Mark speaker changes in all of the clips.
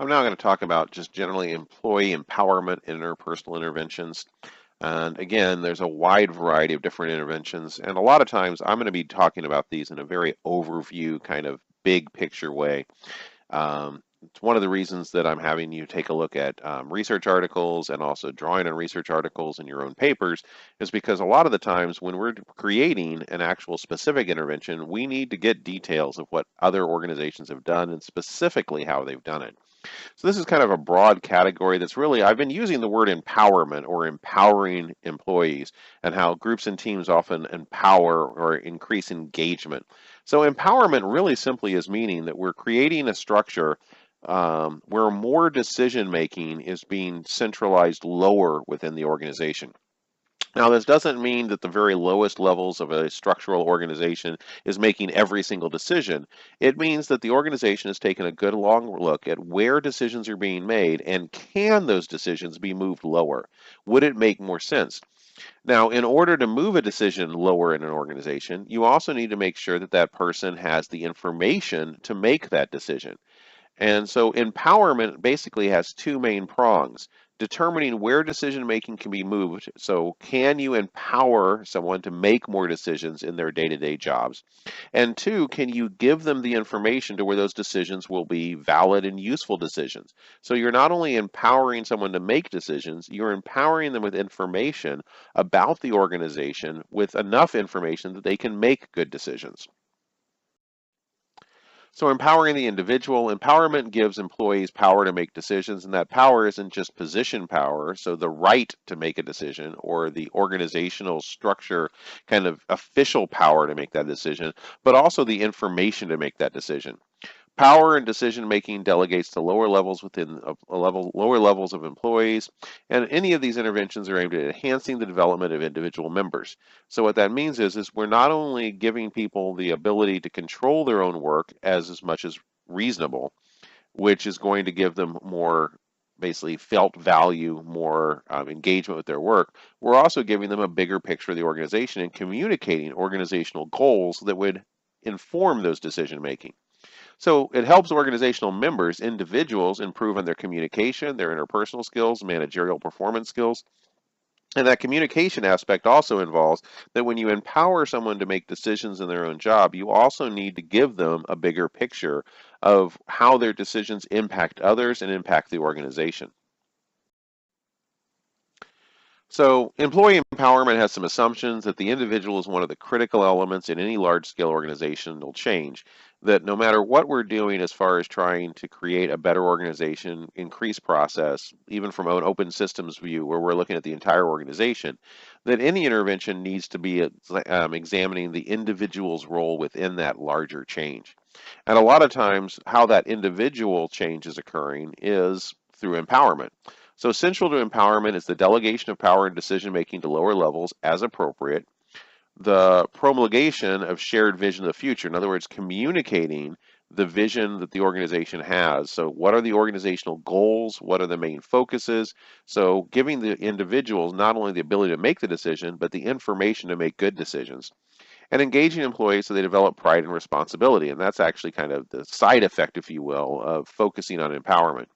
Speaker 1: I'm now going to talk about just generally employee empowerment and interpersonal interventions. And again, there's a wide variety of different interventions. And a lot of times I'm going to be talking about these in a very overview, kind of big picture way. It's one of the reasons that I'm having you take a look at research articles and also drawing on research articles in your own papers is because a lot of the times when we're creating an actual specific intervention, we need to get details of what other organizations have done and specifically how they've done it. So this is kind of a broad category that's really, I've been using the word empowerment or empowering employees and how groups and teams often empower or increase engagement. So empowerment really simply is meaning that we're creating a structure where more decision making is being centralized lower within the organization. Now, this doesn't mean that the very lowest levels of a structural organization is making every single decision. It means that the organization has taken a good long look at where decisions are being made and can those decisions be moved lower? Would it make more sense? Now, in order to move a decision lower in an organization, you also need to make sure that that person has the information to make that decision. And so empowerment basically has two main prongs. Determining where decision making can be moved. So, can you empower someone to make more decisions in their day-to-day jobs? And two, can you give them the information to where those decisions will be valid and useful decisions? So, you're not only empowering someone to make decisions, you're empowering them with information about the organization with enough information that they can make good decisions. So empowering the individual, empowerment gives employees power to make decisions, and that power isn't just position power, so the right to make a decision or the organizational structure kind of official power to make that decision, but also the information to make that decision. Power and decision making delegates to lower levels within lower levels of employees, and any of these interventions are aimed at enhancing the development of individual members. So what that means is we're not only giving people the ability to control their own work as much as reasonable, which is going to give them more basically felt value, more engagement with their work. We're also giving them a bigger picture of the organization and communicating organizational goals that would inform those decision making. So it helps organizational members, individuals, improve on their communication, their interpersonal skills, managerial performance skills. And that communication aspect also involves that when you empower someone to make decisions in their own job, you also need to give them a bigger picture of how their decisions impact others and impact the organization. So employee empowerment has some assumptions that the individual is one of the critical elements in any large-scale organizational change, that no matter what we're doing as far as trying to create a better organization, increase process, even from an open systems view where we're looking at the entire organization, that any intervention needs to be examining the individual's role within that larger change. And a lot of times how that individual change is occurring is through empowerment. So central to empowerment is the delegation of power and decision making to lower levels as appropriate, the promulgation of shared vision of the future. In other words, communicating the vision that the organization has. So what are the organizational goals? What are the main focuses? So giving the individuals not only the ability to make the decision, but the information to make good decisions. And engaging employees so they develop pride and responsibility. And that's actually kind of the side effect, if you will, of focusing on empowerment.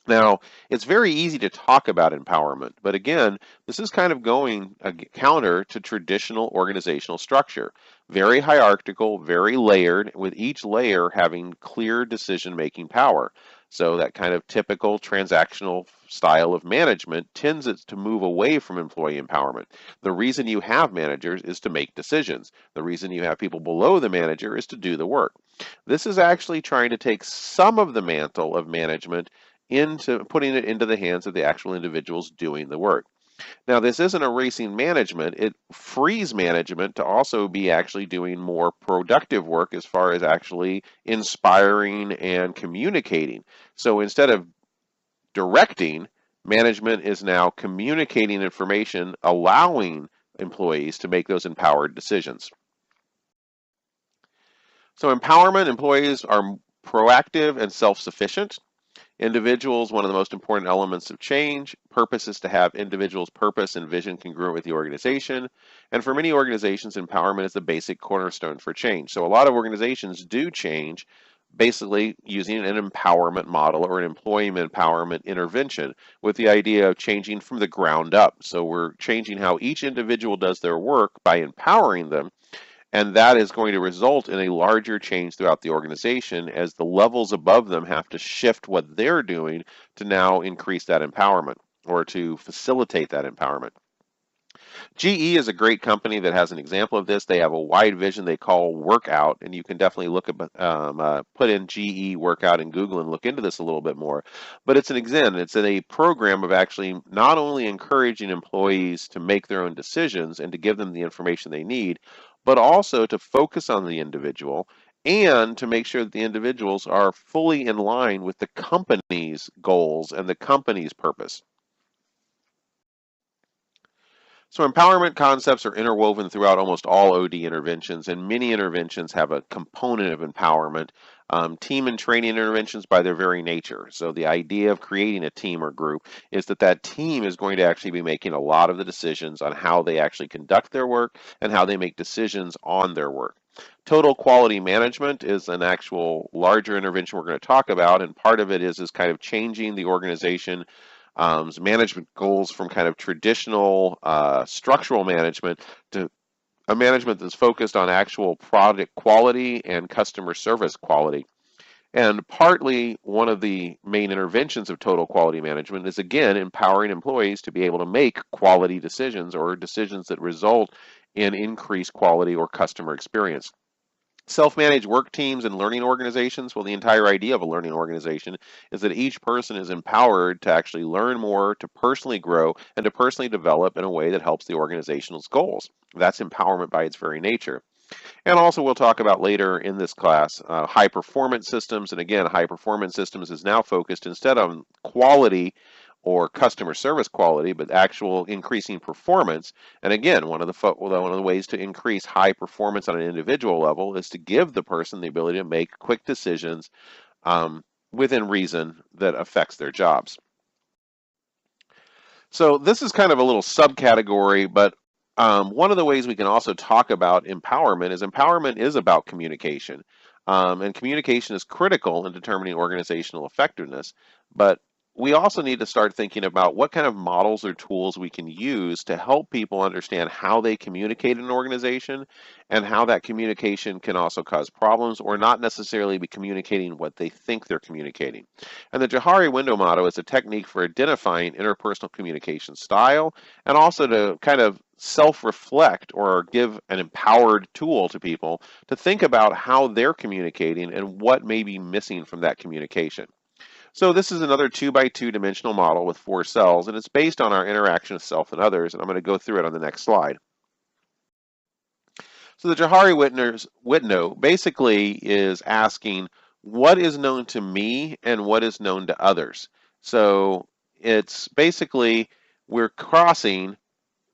Speaker 1: Now, it's very easy to talk about empowerment, but again, this is kind of going counter to traditional organizational structure. Very hierarchical, very layered, with each layer having clear decision-making power. So that kind of typical transactional style of management tends to move away from employee empowerment. The reason you have managers is to make decisions. The reason you have people below the manager is to do the work. This is actually trying to take some of the mantle of management into putting it into the hands of the actual individuals doing the work. Now, this isn't erasing management. It frees management to also be actually doing more productive work as far as actually inspiring and communicating. So instead of directing, management is now communicating information, allowing employees to make those empowered decisions. So empowerment, employees are proactive and self-sufficient. Individuals, one of the most important elements of change. Purpose is to have individuals' purpose and vision congruent with the organization. And for many organizations, empowerment is the basic cornerstone for change. So a lot of organizations do change basically using an empowerment model or an employee empowerment intervention with the idea of changing from the ground up. So we're changing how each individual does their work by empowering them, and that is going to result in a larger change throughout the organization as the levels above them have to shift what they're doing to now increase that empowerment or to facilitate that empowerment. GE is a great company that has an example of this. They have a wide vision they call Workout, and you can definitely look at put in GE Workout in Google and look into this a little bit more. But it's a program of actually not only encouraging employees to make their own decisions and to give them the information they need, but also to focus on the individual and to make sure that the individuals are fully in line with the company's goals and the company's purpose. So empowerment concepts are interwoven throughout almost all OD interventions, and many interventions have a component of empowerment. Team and training interventions by their very nature. So the idea of creating a team or group is that that team is going to actually be making a lot of the decisions on how they actually conduct their work and how they make decisions on their work. Total quality management is an actual larger intervention we're going to talk about, and part of it is kind of changing the organization management goals from kind of traditional structural management to a management that's focused on actual product quality and customer service quality. And partly one of the main interventions of total quality management is, again, empowering employees to be able to make quality decisions or decisions that result in increased quality or customer experience. Self-managed work teams and learning organizations, well, the entire idea of a learning organization is that each person is empowered to actually learn more, to personally grow, and to personally develop in a way that helps the organization's goals. That's empowerment by its very nature. And also we'll talk about later in this class, high performance systems. And again, high performance systems is now focused instead on quality or customer service quality, but actual increasing performance. And again, one of the ways to increase high performance on an individual level is to give the person the ability to make quick decisions within reason that affects their jobs. So this is kind of a little subcategory, but one of the ways we can also talk about empowerment is about communication. And communication is critical in determining organizational effectiveness, but we also need to start thinking about what kind of models or tools we can use to help people understand how they communicate in an organization and how that communication can also cause problems or not necessarily be communicating what they think they're communicating. And the Johari window model is a technique for identifying interpersonal communication style and also to kind of self-reflect or give an empowered tool to people to think about how they're communicating and what may be missing from that communication. So this is another 2x2 dimensional model with 4 cells, and it's based on our interaction with self and others, and I'm going to go through it on the next slide. So the Johari window basically is asking what is known to me and what is known to others. So it's basically we're crossing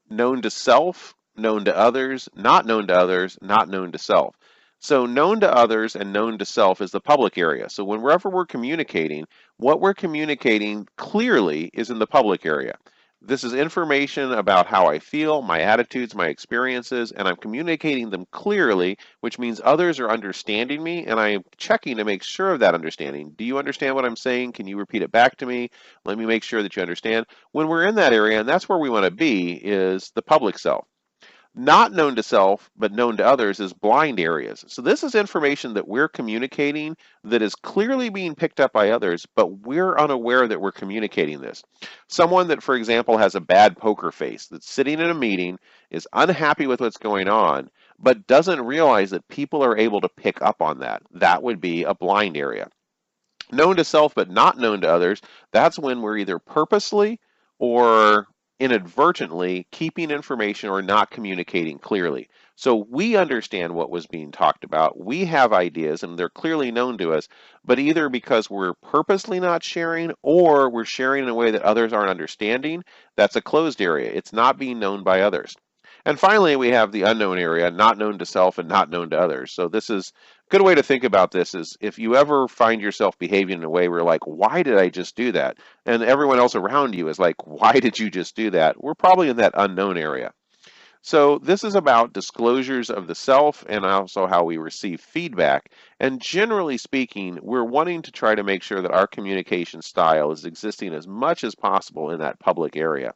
Speaker 1: known to self, known to others, not known to others, not known to self. So known to others and known to self is the public area. So whenever we're communicating, what we're communicating clearly is in the public area. This is information about how I feel, my attitudes, my experiences, and I'm communicating them clearly, which means others are understanding me, and I am checking to make sure of that understanding. Do you understand what I'm saying? Can you repeat it back to me? Let me make sure that you understand. When we're in that area, and that's where we want to be, is the public self. Not known to self, but known to others is blind areas. So this is information that we're communicating that is clearly being picked up by others, but we're unaware that we're communicating this. Someone that, for example, has a bad poker face, that's sitting in a meeting, is unhappy with what's going on, but doesn't realize that people are able to pick up on that. That would be a blind area. Known to self, but not known to others, that's when we're either purposely or inadvertently keeping information or not communicating clearly. So we understand what was being talked about. We have ideas and they're clearly known to us, but either because we're purposely not sharing or we're sharing in a way that others aren't understanding, that's a closed area. It's not being known by others. And finally, we have the unknown area, not known to self and not known to others. So this is a good way to think about this is if you ever find yourself behaving in a way where you're like, why did I just do that? And everyone else around you is like, why did you just do that? We're probably in that unknown area. So this is about disclosures of the self and also how we receive feedback. And generally speaking, we're wanting to try to make sure that our communication style is existing as much as possible in that public area.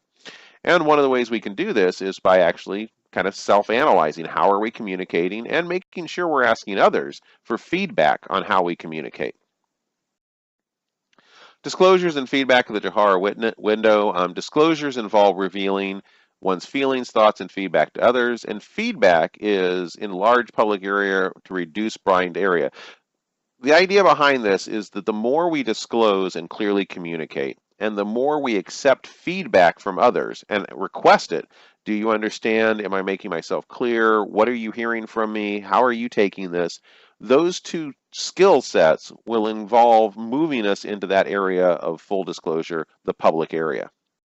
Speaker 1: And one of the ways we can do this is by actually kind of self-analyzing how are we communicating and making sure we're asking others for feedback on how we communicate. Disclosures and feedback of the Johara window. Disclosures involve revealing one's feelings, thoughts, and feedback to others. And feedback is in large public area to reduce blind area. The idea behind this is that the more we disclose and clearly communicate, and the more we accept feedback from others and request it. Do you understand? Am I making myself clear? What are you hearing from me? How are you taking this? Those two skill sets will involve moving us into that area of full disclosure, the public area.